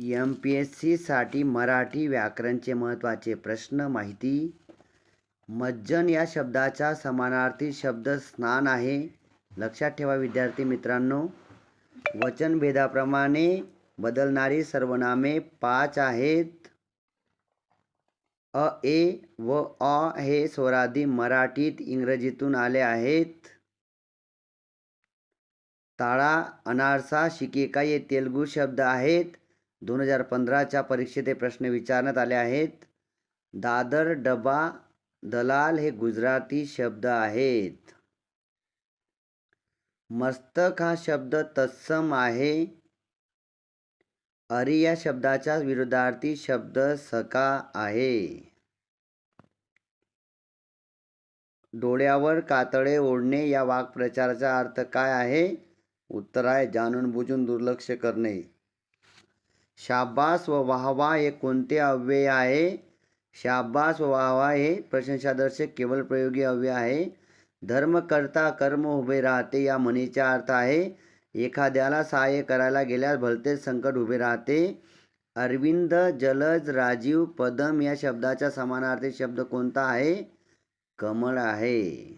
MPSC साठी मराठी व्याकरणचे महत्त्वाचे प्रश्न माहिती. मज्जन या शब्दाचा समानार्थी शब्द स्नान आहे. लक्षात ठेवा विद्यार्थी मित्रांनो. वचनभेदाप्रमाणे बदलणारी सर्वनामे 5 आहेत. अ, ए व अ हे स्वरादी मराठीत इंग्रजीतून आले आहेत. ताळा, अनारसा, शिकेका हे तेलुगू शब्द आहेत. 2015च्या परीक्षेत हे प्रश्न विचारण्यात आले आहेत. दादर, डबा, दलाल हे गुजराती शब्द आहेत. मस्तक हा शब्द तत्सम आहे. अरी या शब्दाचा विरुद्धार्थी शब्द सका आहे. डोळ्यावर कातडे ओढणे या वाक्प्रचाराचा अर्थ काय आहे? उत्तर आहे जाणून बुजून दुर्लक्ष करणे. शाबास व वाहवा हे कोणते अव्यय आहे? शाबास व वाहवा हे प्रशंसादर्शक केवळ प्रयोगी अव्यय आहे. धर्म करता कर्म उभे राहते या म्हणीचा अर्थ आहे एखाद्याला सहाय्य करायला गेल्यास भलतेच संकट उभे राहते. अरविंद, जलज, राजीव, पदम या शब्दाचा समानार्थी शब्द कोणता आहे? कमळ आहे.